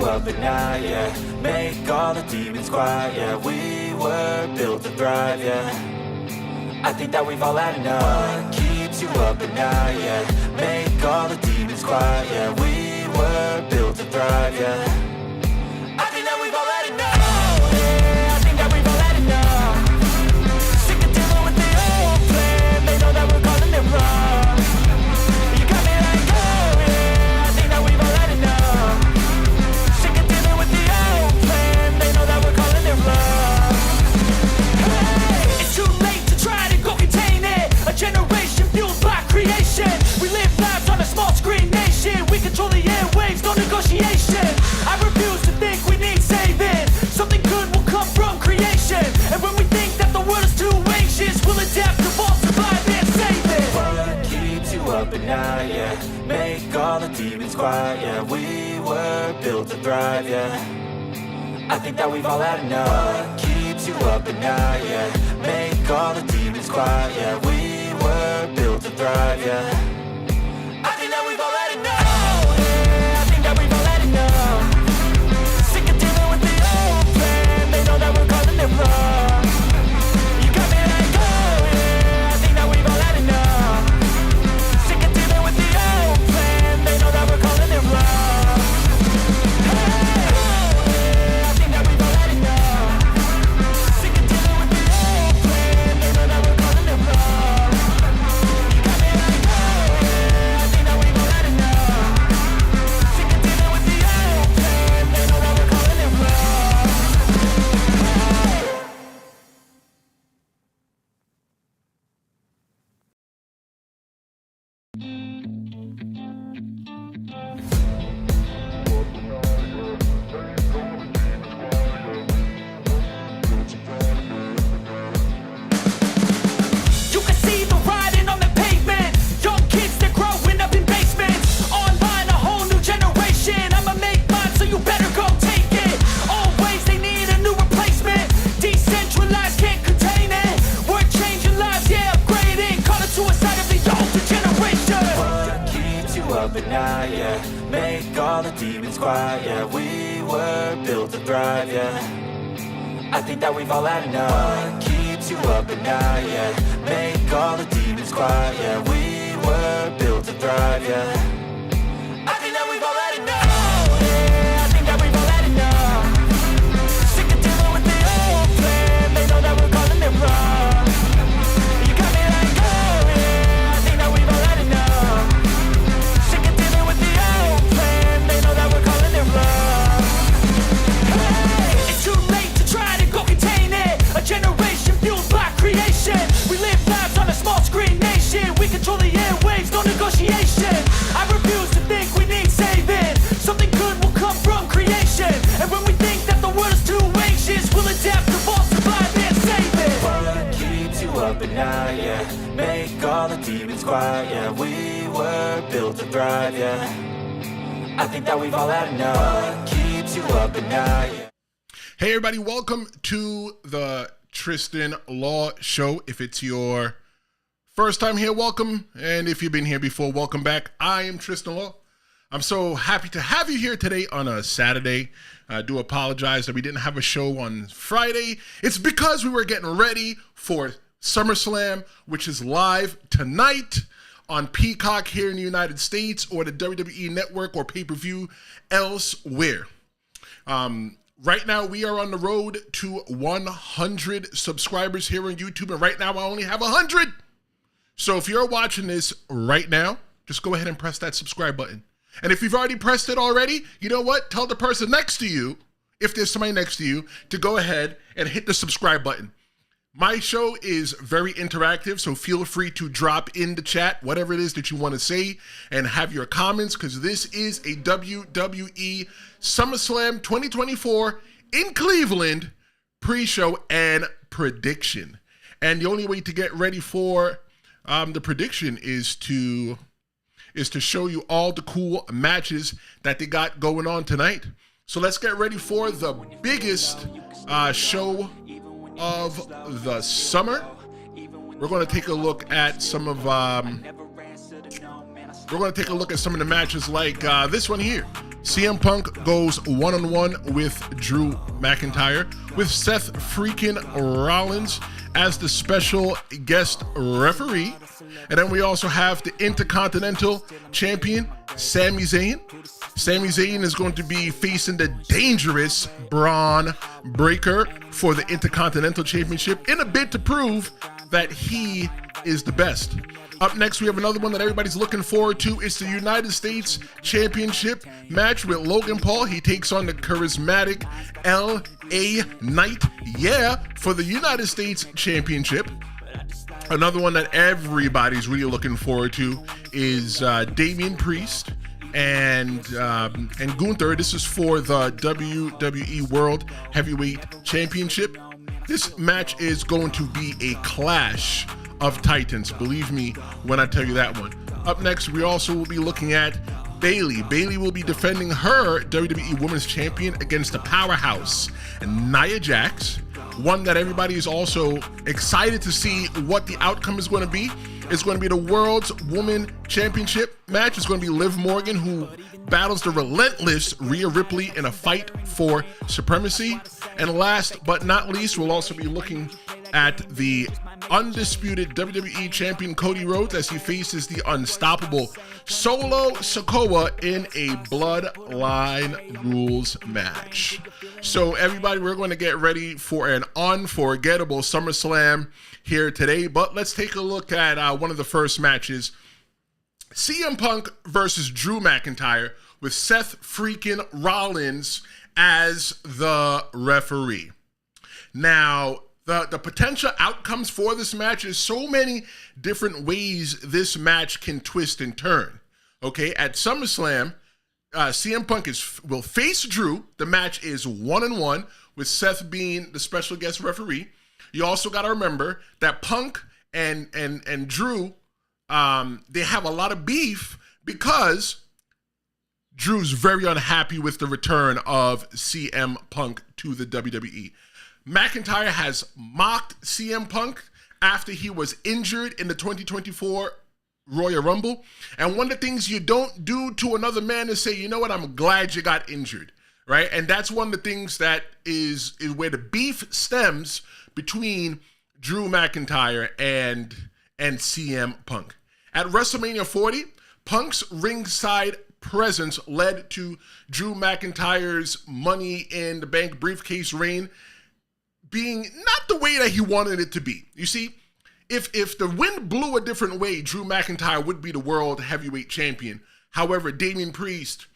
up at night, yeah. Make all the demons quiet, yeah. We were built to thrive, yeah. I think that we've all had enough. What keeps you up at night, yeah. Make all the demons quiet, yeah. We were built to thrive, yeah. I think that we've all had enough. Oh, yeah, I think that we've all had enough. Sick of dealing with the old plan. They know that we're calling it wrong. You got me like, oh, yeah, I think that we've all had enough. Sick of dealing with the old plan. They know that we're calling it wrong. Hey, it's too late to try to go contain it. A generation fueled by creation. We live lives on a small screen nation. We control the airwaves, no negotiation. I refuse to think we need saving. Something good will come from creation. And when we think that the world is too anxious, we'll adapt, evolve, survive, and save it. What keeps you up at night, yeah. Make all the demons quiet, yeah. We were built to thrive, yeah. I think that we've all had enough. What keeps you up at night, yeah. Make all the demons quiet, yeah. We were built to thrive, yeah. I think that we've all had enough. Oh, yeah, I think that we've all had enough. Sick of dealing with the old plan. They know that we're calling it wrong. You got me like, oh, yeah, I think that we've all had enough. Sick of dealing with the old plan. They know that we're calling it wrong. Hey, oh, yeah, I think that we've all had enough. Sick of dealing with the old plan. They know that we're calling it wrong. You got me like, oh, yeah, I think that we've all had enough. Sick of dealing with the old plan. They know that we're calling it wrong. You can see the writing on the pavement. Young kids, they're growing up in basements. Online, a whole new generation. I'ma make mine, so you better go take it. Always, they need a new replacement. Decentralized, can't contain it. We're changing lives, yeah, upgrading. Call it suicide of the older generation. What keeps you up at night, yeah. Make all the demons quiet, yeah. We were built to thrive, yeah. I think that we've all had enough. What keeps you up at night, yeah. Make all the demons quiet, yeah. We were built to thrive, yeah. I think that we've all had enough. Oh, yeah, I think that we've all had enough. Sick of dealing with the old plan. They know that we're calling it wrong. You got me like, oh, yeah, I think that we've all had enough. Sick of dealing with the old plan. They know that we're calling it wrong. Hey, it's too late to try to go contain it. A generation fueled by creation. We live lives on a small screen nation. We control the airwaves, no negotiation. I refuse to think we need saving. Something good will come from creation. And when we think that the world is too anxious, we'll adapt, evolve, survive, and save it. What keeps you up at night, yeah. Make all the demons quiet, yeah. We were built to thrive, yeah. I think that we've all had enough. What keeps you up at night, yeah. Hey everybody, welcome to the Tristan Law Show. If it's your first time here, welcome. And if you've been here before, welcome back. I am Tristan Law. I'm so happy to have you here today on a Saturday. I do apologize that we didn't have a show on Friday. It's because we were getting ready for SummerSlam, which is live tonight on Peacock here in the United States, or the WWE Network, or pay-per-view elsewhere. Right now, we are on the road to 100 subscribers here on YouTube, and right now, I only have 100. So if you're watching this right now, just go ahead and press that subscribe button. And if you've already pressed it already, you know what? Tell the person next to you, if there's somebody next to you, to go ahead and hit the subscribe button. My show is very interactive, so feel free to drop in the chat whatever it is that you want to say and have your comments, because this is a WWE SummerSlam 2024 in Cleveland pre-show and prediction. And the only way to get ready for the prediction is to show you all the cool matches that they got going on tonight. So let's get ready for the biggest show of the summer. We're going to take a look at some of the matches like this one here. CM Punk goes one-on-one with Drew McIntyre, with Seth Freakin Rollins as the special guest referee. And then we also have the Intercontinental Champion, Sami Zayn. Sami Zayn is going to be facing the dangerous Bron Breakker for the Intercontinental Championship in a bid to prove that he is the best. Up next, we have another one that everybody's looking forward to. It's the United States Championship match with Logan Paul. He takes on the charismatic LA Knight, for the United States Championship. Another one that everybody's really looking forward to is Damian Priest and Gunther. This is for the WWE World Heavyweight Championship. This match is going to be a clash of titans, believe me when I tell you that one. Up next, we also will be looking at Bayley. Bayley will be defending her WWE Women's Champion against the powerhouse Nia Jax. One that everybody is also excited to see what the outcome is going to be. It's going to be the World's Women Championship match. It's going to be Liv Morgan, who battles the relentless Rhea Ripley in a fight for supremacy. And last but not least, we'll also be looking at the undisputed WWE Champion Cody Rhodes as he faces the unstoppable Solo Sikoa in a Bloodline Rules match. So everybody, we're going to get ready for an unforgettable SummerSlam here today, but let's take a look at one of the first matches. CM Punk versus Drew McIntyre with Seth Freakin Rollins as the referee. Now, the potential outcomes for this match is so many different ways this match can twist and turn. Okay, at SummerSlam, CM Punk will face Drew. The match is 1-1 with Seth being the special guest referee. You also got to remember that Punk and Drew, they have a lot of beef because Drew's very unhappy with the return of CM Punk to the WWE. McIntyre has mocked CM Punk after he was injured in the 2024 Royal Rumble. And one of the things you don't do to another man is say, you know what, I'm glad you got injured, right? And that's one of the things that is where the beef stems between Drew McIntyre and CM Punk. At WrestleMania 40, Punk's ringside presence led to Drew McIntyre's Money in the Bank briefcase reign being not the way that he wanted it to be. You see, if the wind blew a different way, Drew McIntyre would be the world heavyweight champion. However, Damian Priest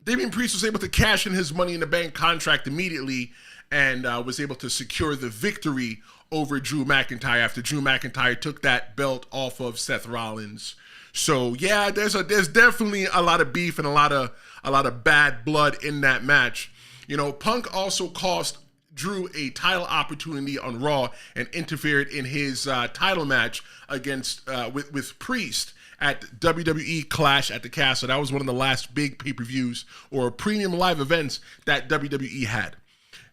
was able to cash in his Money in the Bank contract immediately and was able to secure the victory over Drew McIntyre after Drew McIntyre took that belt off of Seth Rollins. So yeah, there's definitely a lot of beef and a lot of bad blood in that match. You know, Punk also cost Drew a title opportunity on Raw and interfered in his title match against with Priest at WWE Clash at the Castle. That was one of the last big pay-per-views or premium live events that WWE had.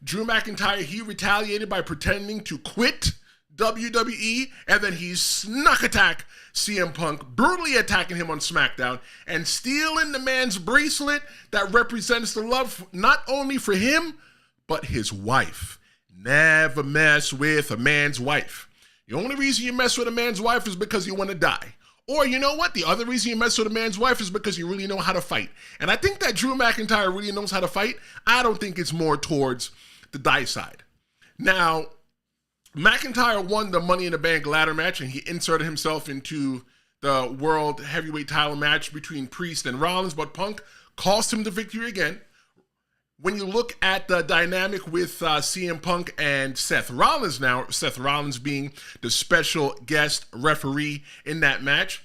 Drew McIntyre, he retaliated by pretending to quit WWE, and then he snuck attack CM Punk, brutally attacking him on SmackDown and stealing the man's bracelet that represents the love not only for him, but his wife. Never mess with a man's wife. The only reason you mess with a man's wife is because you want to die. Or you know what? The other reason you mess with a man's wife is because you really know how to fight. And I think that Drew McIntyre really knows how to fight. I don't think it's more towards the die side. Now, McIntyre won the Money in the Bank ladder match, and he inserted himself into the World Heavyweight title match between Priest and Rollins, but Punk cost him the victory again. When you look at the dynamic with CM Punk and Seth Rollins now, Seth Rollins being the special guest referee in that match,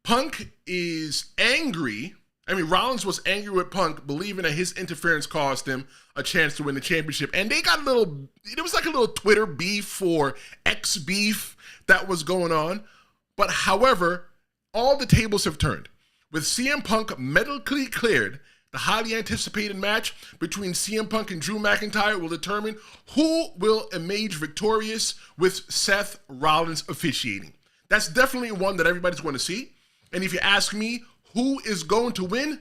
Punk is angry. I mean, Rollins was angry with Punk, believing that his interference caused him a chance to win the championship. And they got it was like a little Twitter beef or X beef that was going on. But however, all the tables have turned. With CM Punk medically cleared, the highly anticipated match between CM Punk and Drew McIntyre will determine who will emerge victorious with Seth Rollins officiating. That's definitely one that everybody's going to see. And if you ask me who is going to win,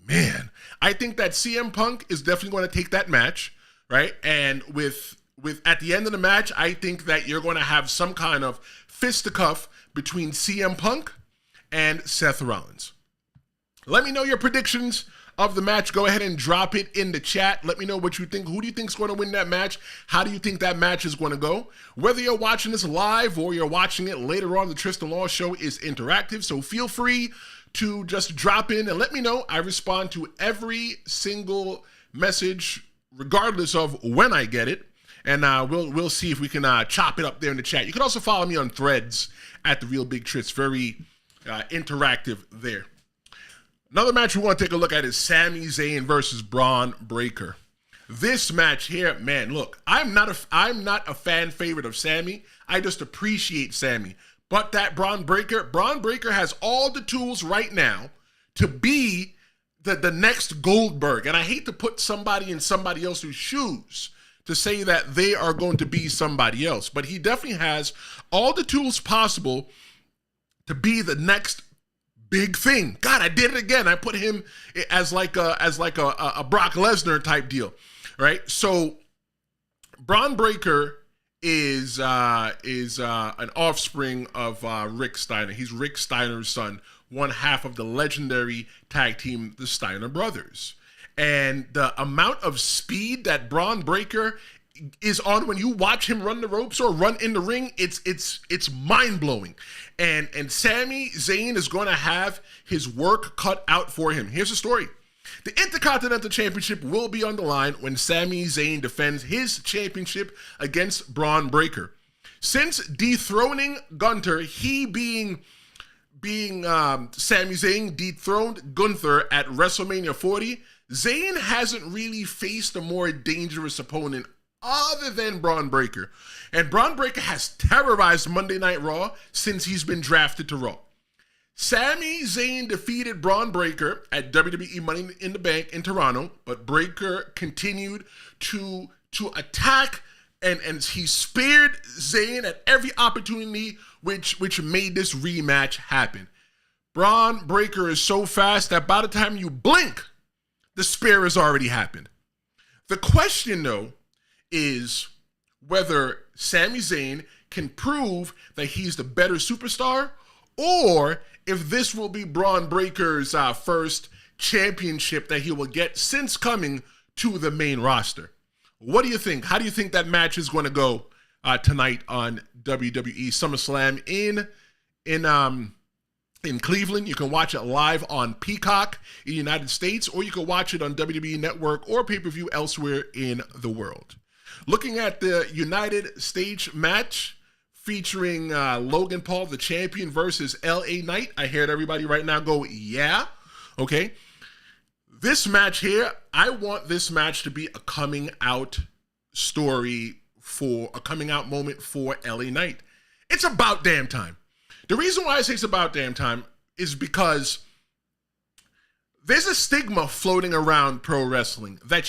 man, I think that CM Punk is definitely going to take that match, right? And with at the end of the match, I think that you're going to have some kind of fisticuff between CM Punk and Seth Rollins. Let me know your predictions of the match. Go ahead and drop it in the chat. Let me know what you think. Who do you think is going to win that match? How do you think that match is going to go? Whether you're watching this live or you're watching it later on, the Tristan Law Show is interactive, so feel free to just drop in and let me know. I respond to every single message, regardless of when I get it, and we'll see if we can chop it up there in the chat. You can also follow me on Threads at The Real Big Tris. Very interactive there. Another match we want to take a look at is Sami Zayn versus Bron Breakker. This match here, man, look, I'm not a fan favorite of Sami. I just appreciate Sami. But that Bron Breakker has all the tools right now to be the next Goldberg. And I hate to put somebody in somebody else's shoes to say that they are going to be somebody else. But he definitely has all the tools possible to be the next big thing. God, I did it again. I put him as like a Brock Lesnar type deal, right? So Bron Breakker is an offspring of Rick Steiner. He's Rick Steiner's son, one half of the legendary tag team, the Steiner Brothers. And the amount of speed that Bron Breakker is on when you watch him run the ropes or run in the ring, it's mind-blowing. And Sami Zayn is going to have his work cut out for him. Here's the story. The Intercontinental Championship will be on the line when Sami Zayn defends his championship against Bron Breakker. Since dethroning Gunther, he being Sami Zayn dethroned Gunther at WrestleMania 40, Zayn hasn't really faced a more dangerous opponent other than Bron Breakker. And Bron Breakker has terrorized Monday Night Raw since he's been drafted to Raw. Sami Zayn defeated Bron Breakker at WWE Money in the Bank in Toronto, but Breakker continued to attack and he spared Zayn at every opportunity, which made this rematch happen. Bron Breakker is so fast that by the time you blink, the spear has already happened. The question, though, is whether Sami Zayn can prove that he's the better superstar, or if this will be Bron Breakker's first championship that he will get since coming to the main roster. What do you think? How do you think that match is going to go tonight on WWE SummerSlam in Cleveland? You can watch it live on Peacock in the United States, or you can watch it on WWE Network or pay-per-view elsewhere in the world. Looking at the United States match featuring Logan Paul, the champion, versus LA Knight. I heard everybody right now go, yeah. Okay. This match here, I want this match to be a coming out story a coming out moment for LA Knight. It's about damn time. The reason why I say it's about damn time is because there's a stigma floating around pro wrestling that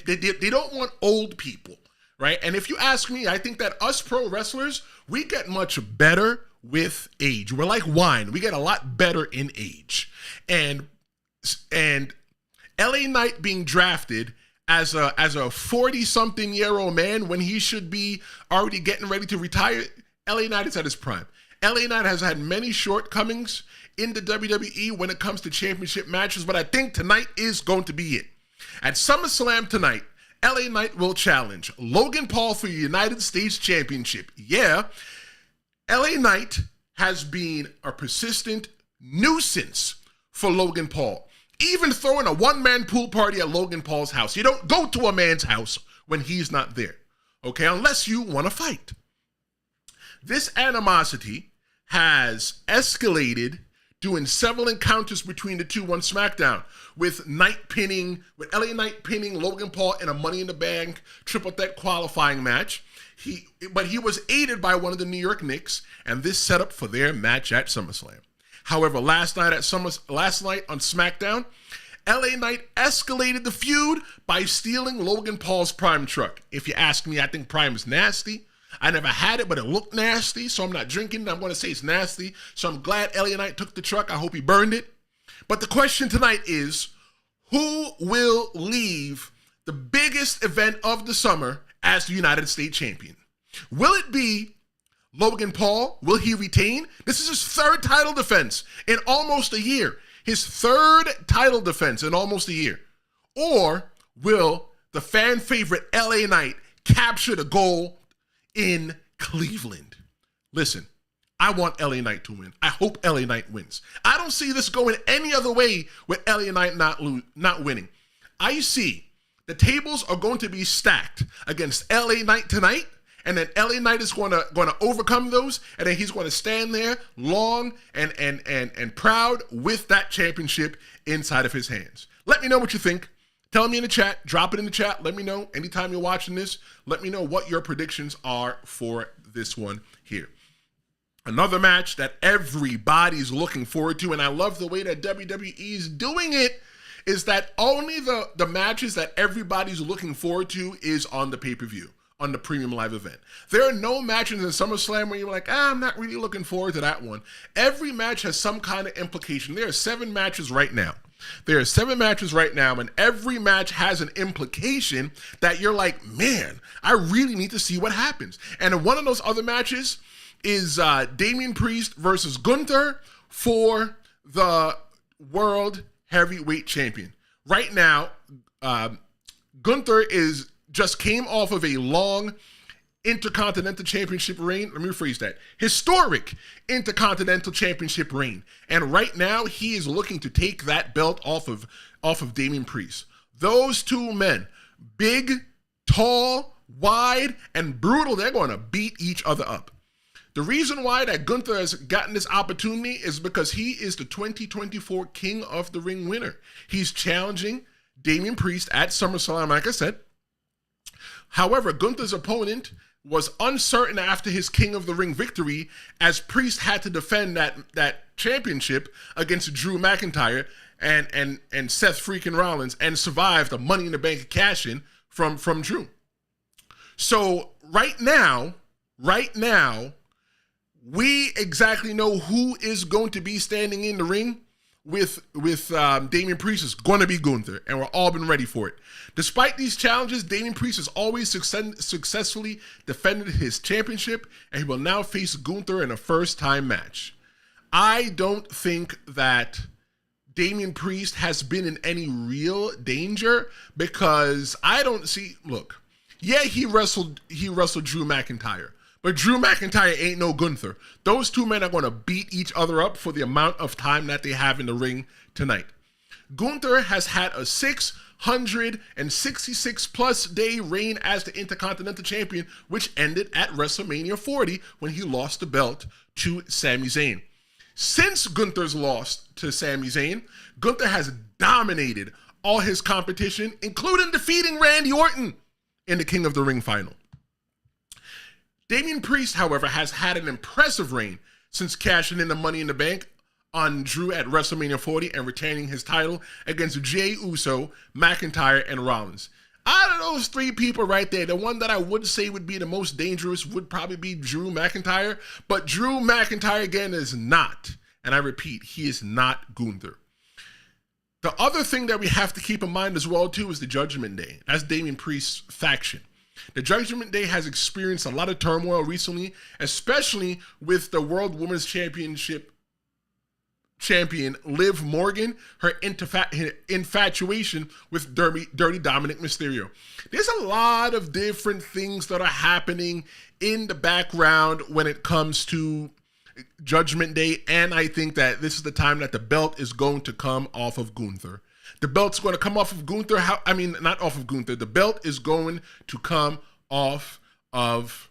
they don't want old people. Right? And if you ask me, I think that us pro wrestlers, we get much better with age. We're like wine. We get a lot better in age. And LA Knight being drafted as a 40-something-year-old man when he should be already getting ready to retire, LA Knight is at his prime. LA Knight has had many shortcomings in the WWE when it comes to championship matches, but I think tonight is going to be it. At SummerSlam tonight, LA Knight will challenge Logan Paul for the United States Championship. Yeah, LA Knight has been a persistent nuisance for Logan Paul. Even throwing a one-man pool party at Logan Paul's house. You don't go to a man's house when he's not there, okay, unless you want to fight. This animosity has escalated during several encounters between the two on SmackDown, with LA Knight pinning Logan Paul in a Money in the Bank triple threat qualifying match. But he was aided by one of the New York Knicks, and this set up for their match at SummerSlam. However, last night on SmackDown, LA Knight escalated the feud by stealing Logan Paul's Prime truck. If you ask me, I think Prime is nasty. I never had it, but it looked nasty, so I'm not drinking it. I'm going to say it's nasty. So I'm glad LA Knight took the truck. I hope he burned it. But the question tonight is, who will leave the biggest event of the summer as the United States champion? Will it be Logan Paul? Will he retain? This is his third title defense in almost a year. His third title defense in almost a year. Or will the fan favorite LA Knight capture the gold in Cleveland? Listen, I want LA Knight to win. I hope LA Knight wins. I don't see this going any other way with LA Knight not winning. I see the tables are going to be stacked against LA Knight tonight, and then LA Knight is going to overcome those, and then he's going to stand there long and proud with that championship inside of his hands. Let me know what you think. Tell me in the chat. Drop it in the chat. Let me know anytime you're watching this. Let me know what your predictions are for this one here. Another match that everybody's looking forward to, and I love the way that WWE is doing it, is that only the matches that everybody's looking forward to is on the pay-per-view, on the premium live event. There are no matches in SummerSlam where you're like, I'm not really looking forward to that one. Every match has some kind of implication. There are 7 matches right now. And every match has an implication that you're like, man, I really need to see what happens. And one of those other matches is Damian Priest versus Gunther for the World Heavyweight Champion. Right now, Gunther just came off of a long Intercontinental Championship reign. Let me rephrase that. Historic Intercontinental Championship reign. And right now, he is looking to take that belt off of Damian Priest. Those two men, big, tall, wide, and brutal, they're going to beat each other up. The reason why that Gunther has gotten this opportunity is because he is the 2024 King of the Ring winner. He's challenging Damian Priest at SummerSlam, like I said. However, Gunther's opponent was uncertain after his King of the Ring victory, as Priest had to defend that championship against Drew McIntyre and Seth Freakin Rollins, and survived a Money in the Bank cash-in from Drew. So right now, we exactly know who is going to be standing in the ring with Damian Priest. Is going to be Gunther, and we're all been ready for it. Despite these challenges, Damian Priest has always successfully defended his championship, and he will now face Gunther in a first-time match. I don't think that Damian Priest has been in any real danger, because I don't see, look, yeah, he wrestled Drew McIntyre, but Drew McIntyre ain't no Gunther. Those two men are going to beat each other up for the amount of time that they have in the ring tonight. Gunther has had a 666 plus day reign as the Intercontinental Champion, which ended at WrestleMania 40 when he lost the belt to Sami Zayn. Since Gunther's loss to Sami Zayn, Gunther has dominated all his competition, including defeating Randy Orton in the King of the Ring final. Damian Priest, however, has had an impressive reign since cashing in the Money in the Bank on Drew at WrestleMania 40 and retaining his title against Jey Uso, McIntyre, and Rollins. Out of those 3 people right there, the one that I would say would be the most dangerous would probably be Drew McIntyre, but Drew McIntyre, again, is not, and I repeat, he is not Gunther. The other thing that we have to keep in mind as well, too, is the Judgment Day. That's Damian Priest's faction. The Judgment Day has experienced a lot of turmoil recently, especially with the World Women's Championship champion Liv Morgan, her infatuation with Dirty Dominic Mysterio. There's a lot of different things that are happening in the background when it comes to Judgment Day, and I think that this is the time that the belt is going to come off of Gunther. The belt's going to come off of Gunther. Not off of Gunther. The belt is going to come off of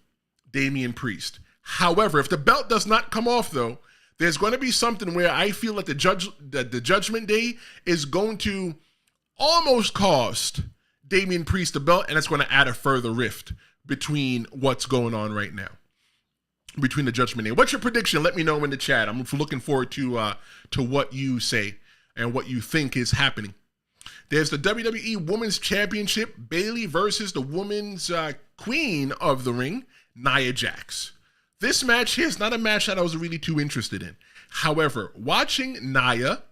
Damian Priest. However, if the belt does not come off, though, there's going to be something where I feel that the Judgment Day is going to almost cost Damian Priest the belt, and it's going to add a further rift between what's going on right now, between the Judgment Day. What's your prediction? Let me know in the chat. I'm looking forward to what you say and what you think is happening. There's the WWE Women's Championship, Bayley versus the Women's Queen of the Ring, Nia Jax. This match here is not a match that I was really too interested in. However, watching Nia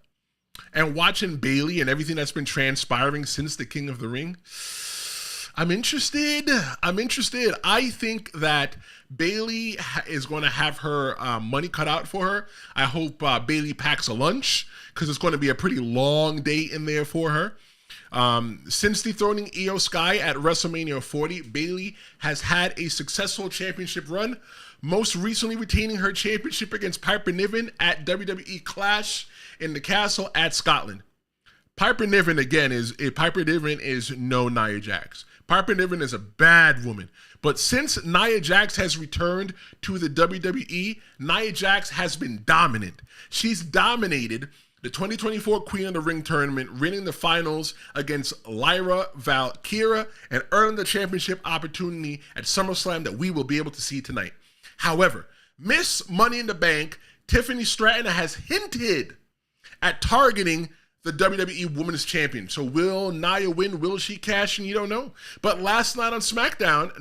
And watching Bayley and everything that's been transpiring since the King of the Ring, I'm interested. I think that Bayley is going to have her money cut out for her. I hope Bayley packs a lunch because it's going to be a pretty long day in there for her. Since dethroning Io Sky at WrestleMania 40, Bayley has had a successful championship run, most recently retaining her championship against Piper Niven at WWE Clash in the Castle at Scotland. Piper Niven is no Nia Jax. Piper Niven is a bad woman. But since Nia Jax has returned to the WWE, Nia Jax has been dominant. She's dominated the 2024 Queen of the Ring tournament, winning the finals against Lyra Valkyria and earning the championship opportunity at SummerSlam that we will be able to see tonight. However, Miss Money in the Bank, Tiffany Stratton, has hinted at targeting the WWE Women's Champion. So will Nia win? Will she cash in? You don't know. But last night on SmackDown,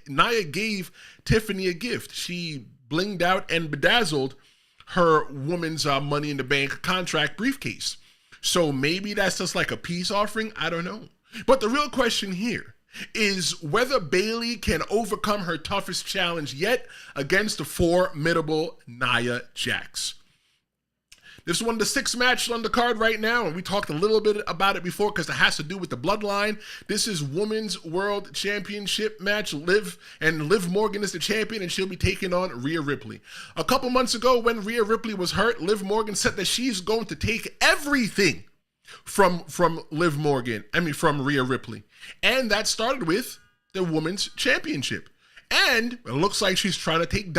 Nia gave Tiffany a gift. She blinged out and bedazzled her woman's Money in the Bank contract briefcase. So maybe that's just like a peace offering. I don't know. But the real question here is whether Bayley can overcome her toughest challenge yet against the formidable Nia Jax. This is one of the 6 matches on the card right now, and we talked a little bit about it before because it has to do with the bloodline. This is Women's World Championship match. Liv Morgan is the champion, and she'll be taking on Rhea Ripley. A couple months ago, when Rhea Ripley was hurt, Liv Morgan said that she's going to take everything from Rhea Ripley. And that started with the Women's Championship. And it looks like she's trying to take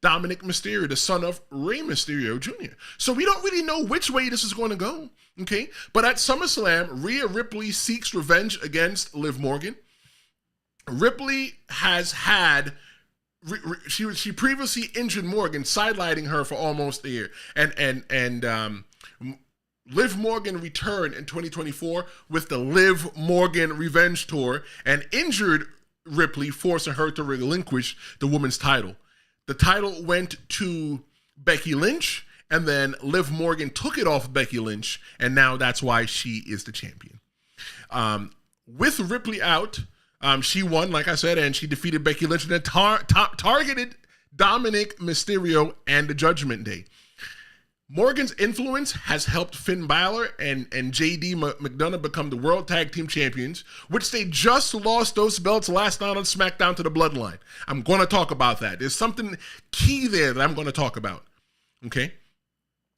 Dominic Mysterio, the son of Rey Mysterio Jr. So we don't really know which way this is going to go, okay? But at SummerSlam, Rhea Ripley seeks revenge against Liv Morgan. Ripley has had, she previously injured Morgan, sidelining her for almost a year. And Liv Morgan returned in 2024 with the Liv Morgan Revenge Tour and injured Ripley, forcing her to relinquish the women's title. The title went to Becky Lynch, and then Liv Morgan took it off Becky Lynch, and now that's why she is the champion. With Ripley out, she won, like I said, and she defeated Becky Lynch and then targeted Dominic Mysterio and the Judgment Day. Morgan's influence has helped Finn Balor and JD McDonough become the World Tag Team Champions, which they just lost those belts last night on SmackDown to the Bloodline. I'm going to talk about that. There's something key there that I'm going to talk about. Okay?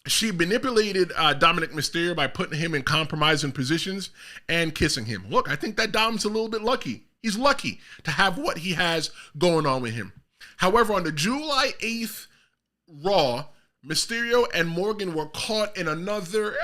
She manipulated Dominic Mysterio by putting him in compromising positions and kissing him. Look, I think that Dom's a little bit lucky. He's lucky to have what he has going on with him. However, on the July 8th Raw, Mysterio and Morgan were caught in another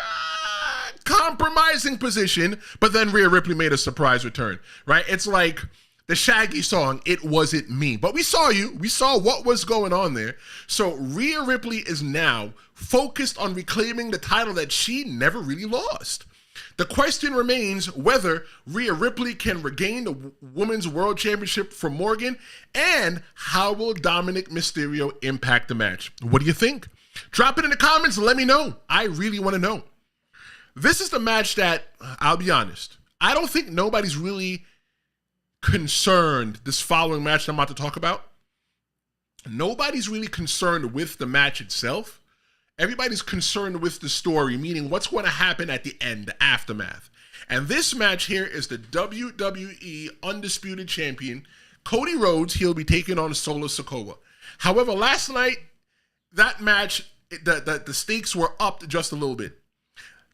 compromising position, but then Rhea Ripley made a surprise return, right? It's like the Shaggy song, "It Wasn't Me." But we saw you. We saw what was going on there. So Rhea Ripley is now focused on reclaiming the title that she never really lost. The question remains whether Rhea Ripley can regain the Women's World Championship from Morgan, and how will Dominic Mysterio impact the match? What do you think? Drop it in the comments and let me know. I really want to know. This is the match that, I'll be honest, I don't think nobody's really concerned, this following match I'm about to talk about. Nobody's really concerned with the match itself. Everybody's concerned with the story, meaning what's going to happen at the end, the aftermath. And this match here is the WWE Undisputed Champion, Cody Rhodes. He'll be taking on Solo Sikoa. However, last night, that match, the stakes were upped just a little bit.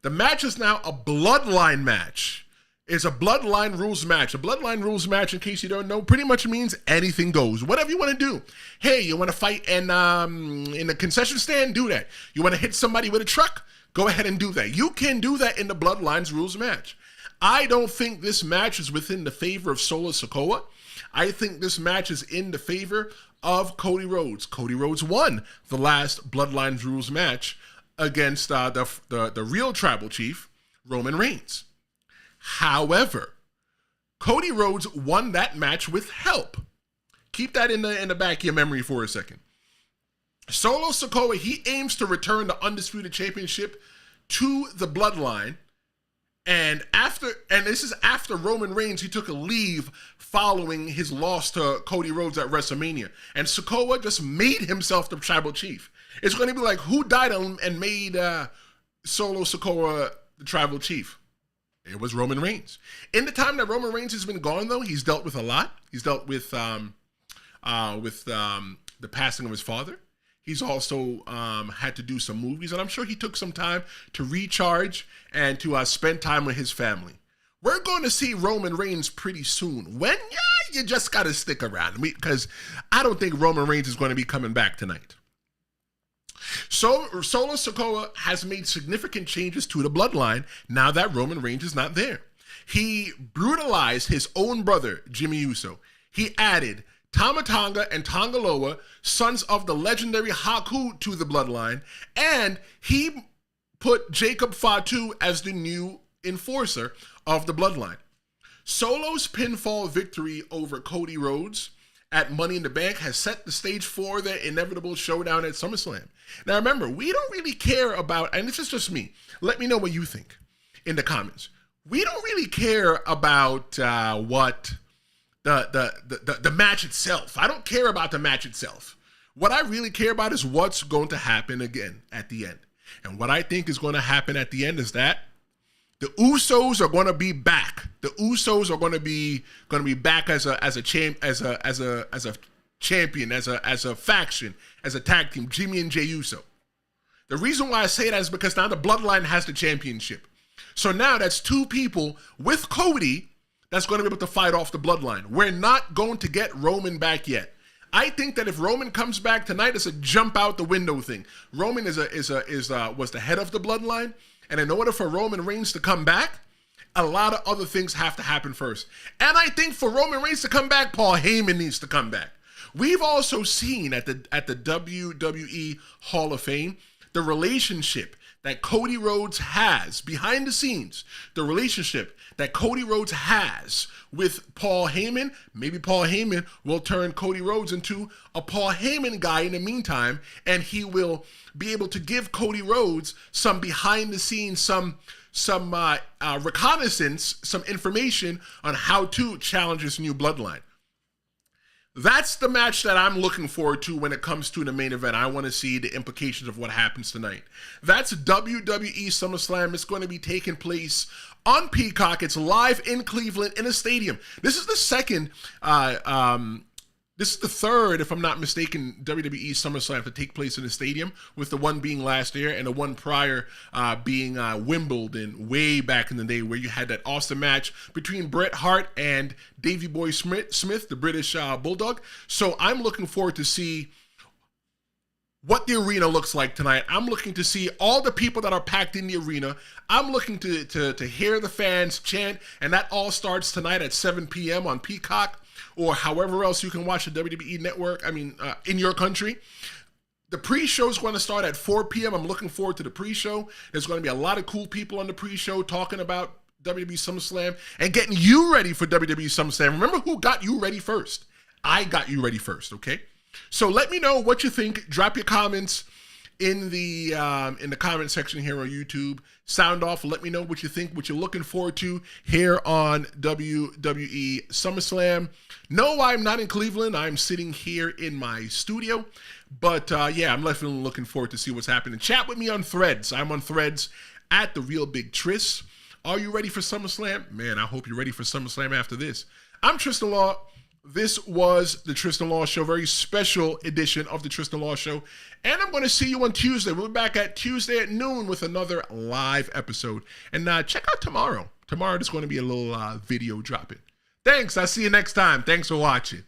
The match is now a bloodline match. It's a bloodline rules match. A bloodline rules match, in case you don't know, pretty much means anything goes. Whatever you want to do. Hey, you want to fight in a concession stand? Do that. You want to hit somebody with a truck? Go ahead and do that. You can do that in the bloodlines rules match. I don't think this match is within the favor of Solo Sikoa. I think this match is in the favor of Cody Rhodes. Cody Rhodes won the last Bloodlines Rules match against the real tribal chief, Roman Reigns. However, Cody Rhodes won that match with help. Keep that in the back of your memory for a second. Solo Sikoa, he aims to return the Undisputed Championship to the Bloodline. And this is after Roman Reigns, he took a leave following his loss to Cody Rhodes at WrestleMania. And Sikoa just made himself the tribal chief. It's going to be like, who died and made Solo Sikoa the tribal chief? It was Roman Reigns. In the time that Roman Reigns has been gone, though, he's dealt with a lot. He's dealt with the passing of his father. He's also had to do some movies, and I'm sure he took some time to recharge and to spend time with his family. We're going to see Roman Reigns pretty soon. When? Yeah, you just got to stick around, because I don't think Roman Reigns is going to be coming back tonight. So Solo Sikoa has made significant changes to the bloodline now that Roman Reigns is not there. He brutalized his own brother, Jimmy Uso. He added Tama Tonga and Tonga Loa, sons of the legendary Haku, to the bloodline, and he put Jacob Fatu as the new enforcer of the bloodline. Solo's pinfall victory over Cody Rhodes at Money in the Bank has set the stage for their inevitable showdown at SummerSlam. Now remember, we don't really care about, and this is just me, let me know what you think in the comments. We don't really care about what the match itself. I don't care about the match itself. What I really care about is what's going to happen again at the end. And what I think is going to happen at the end is that the Usos are going to be back. The Usos are going to be back as a champion, as a faction, as a tag team, Jimmy and Jey Uso. The reason why I say that is because now the Bloodline has the championship. So now that's two people with Cody that's going to be able to fight off the Bloodline. We're not going to get Roman back yet. I think that if Roman comes back tonight, it's a jump out the window thing. Roman was the head of the Bloodline, and in order for Roman Reigns to come back, a lot of other things have to happen first. And I think for Roman Reigns to come back, Paul Heyman needs to come back. We've also seen at the WWE Hall of Fame the relationship that Cody Rhodes has behind the scenes, the relationship that Cody Rhodes has with Paul Heyman. Maybe Paul Heyman will turn Cody Rhodes into a Paul Heyman guy in the meantime, and he will be able to give Cody Rhodes some behind the scenes, some reconnaissance, some information on how to challenge this new bloodline. That's the match that I'm looking forward to when it comes to the main event. I want to see the implications of what happens tonight. That's WWE SummerSlam. It's going to be taking place on Peacock. It's live in Cleveland in a stadium. This is the third, if I'm not mistaken, WWE SummerSlam to take place in a stadium, with the one being last year and the one prior being Wimbledon way back in the day, where you had that awesome match between Bret Hart and Davey Boy Smith, the British Bulldog. So I'm looking forward to see what the arena looks like tonight. I'm looking to see all the people that are packed in the arena. I'm looking to hear the fans chant, and that all starts tonight at 7 p.m. on Peacock, or however else you can watch the WWE network, in your country. The pre-show is going to start at 4 p.m. I'm looking forward to the pre-show. There's going to be a lot of cool people on the pre-show talking about WWE SummerSlam and getting you ready for WWE SummerSlam. Remember who got you ready first? I got you ready first, okay? So let me know what you think. Drop your comments in the comment section here on YouTube. Sound off. Let me know what you think, what you're looking forward to here on WWE SummerSlam. No, I'm not in Cleveland. I'm sitting here in my studio. But yeah, I'm definitely looking forward to see what's happening. Chat with me on Threads. I'm on Threads at The Real Big Tris. Are you ready for SummerSlam? Man, I hope you're ready for SummerSlam after this. I'm Tristan Law. This was the Tristan Law Show, very special edition of the Tristan Law Show. And I'm going to see you on Tuesday. We'll be back at Tuesday at noon with another live episode. And check out tomorrow. Tomorrow there's going to be a little video dropping. Thanks. I'll see you next time. Thanks for watching.